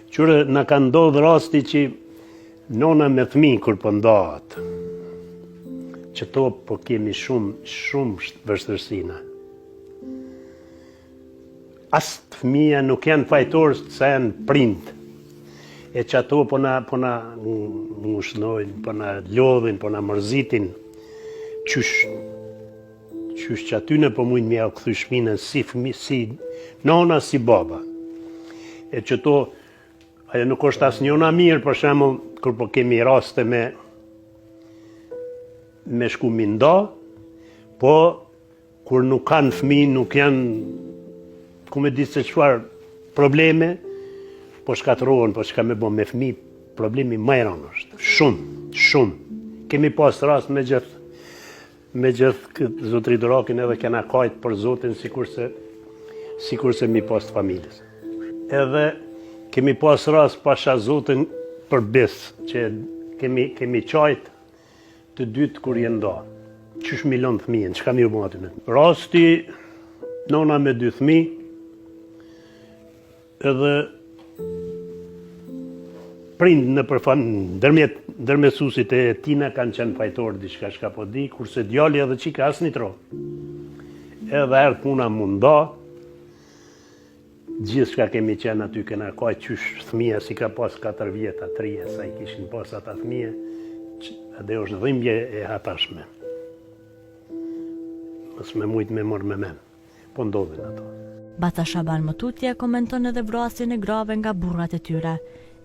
Qure na ka ndodhë rasti që nona me fëmijë kur po ndahet. Që to po kemi shumë vështërsina. As fëmija nuk janë fajtorës se janë prind. E që ato po na ngushnojnë, po na lodhin, po na mërzitin. Qysh që aty në po mujnë mja u këthy shpinën si fëmi, si nona, si baba. E që to, ajo nuk është as njona mirë, për shemull, kur po kemi raste me shku minda, po kur nuk kanë fëmi, nuk janë, ku me ditë se qëfar probleme, po shkatërohen, po shka me bo me fëmi, problemi më i rëndë është. Shumë. Kemi pas rast me gjithë këtë Zotri Dorakin edhe kena kajtë për Zotin sikur se mi pas të familjes. Edhe kemi pas rast pasha Zotin për besë, që kemi qajtë të dytë kur jenë nda. Qysh milion fëmijën, që kam ju bo aty në? Rasti, nona me 2 fëmi, edhe prind në dërmesusit e tina kanë qenë fajtorë diçka shka po di, kurse djali edhe qika as një tro. Edhe erë puna munda, gjithë shka kemi qenë aty kena kaj qysh thmija si ka pas 4 vjeta, 3, sa i kishin pas ata thmije, edhe është dhimbje e hatashme. Mësë me mujtë me mërë me men, po ndodhin ato. Bata Shaban Motutja komenton edhe vrasjen e grave nga burrat e tyre,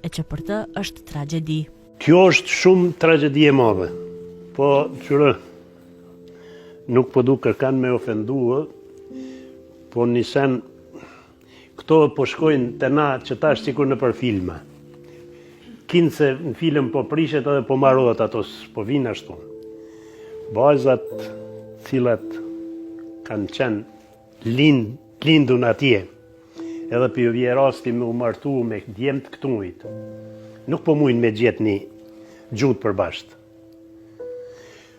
e që për të është tragedi. Kjo është shumë tragedi e madhe, po qërë nuk po du kërkan me ofendua, po nisen këto po shkojnë të na që ta është sikur në për filma. Kinë se në film po prishet edhe po marodhat ato, po vinë ashtu. Vajzat cilat kanë qenë lindun atje, edhe për ju vje rasti me u martu me djemt këtujt. Nuk po mujnë me gjetë një gjutë për bashkë.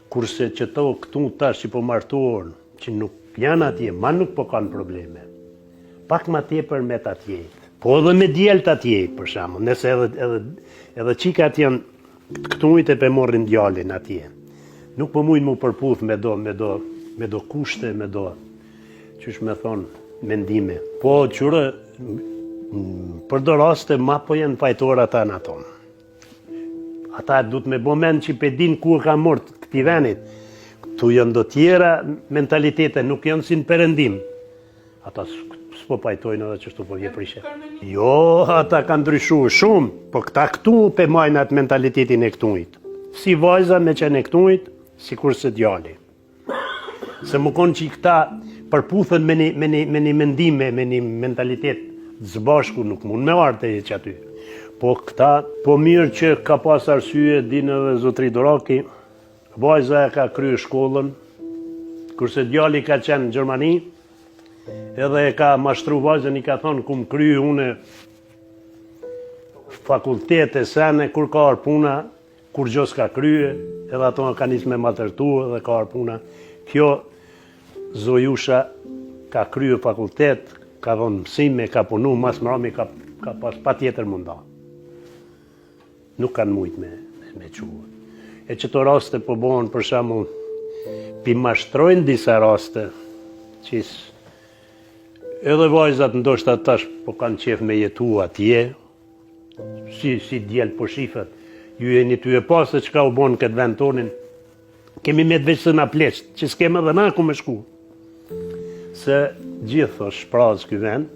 Kurse që to këtu tash që po martuorën, që nuk janë atje, ma nuk po kanë probleme. Pak ma tepër me të atjetë. Po edhe me djelët atje, për shamë, nëse edhe qikat janë këtujt e pe morrin djallin atje. Nuk po mujnë mu përputh me do kushte, me do, qysh me thonë, mendime. Po qërë, për do raste, ma po jenë fajtor ata në ato. Ata du të me bo men që pedin ku ka mort këti venit. Tu janë do tjera mentalitete, nuk janë si në përëndim. Ata s'po pajtojnë edhe qështu po vje prishe. Jo, ata kanë ndryshu shumë, po këta këtu pe majnë atë mentalitetin e këtujt. Si vajza me qenë e këtujt, si kurse djali. Se më konë që i këta përputhen me një mendime, me një mentalitet zbashku, nuk mund me arte e që aty. Po këta, po mirë që ka pas arsye, dinë edhe Zotri Doraki, vajza e ka kryer shkollën, kurse djali ka qenë në Gjermani, edhe e ka mashtru vajzën, i ka thonë, ku më kryu une fakultete sene, kur ka arë puna, kur gjos ka krye, edhe ato ka njës me matërtu, edhe ka arë puna. Kjo Zojusha ka krye fakultet, ka dhonë mësime, ka punu, mas mërami ka pas pa tjetër munda. Nuk kanë mujt me quë. E që të raste po bohen për shamu, pi mashtrojnë disa raste, qis edhe vajzat ndoshta tash po kanë qef me jetu atje, si djelë po shifet, ju e një ty e pasë që ka u bonë këtë vend tonin, kemi me të veçë na pleqët, që s'kem edhe na ku me shku. Se gjithë është shprazë këj vend,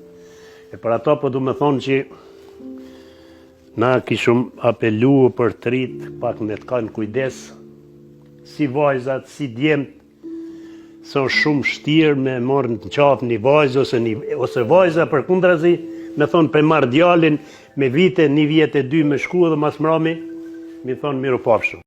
e për ato po du me thonë që na kishum apelu për të rritë, pak me të kanë kujdes, si vajzat, si djemt, se është shumë shtirë me morë në qafë një vajzë, ose vajza për kundrazi, me thonë për marë djalin, me vite, 1 vjet e 2 me shku dhe mas mrami, mi thonë miru pafshu.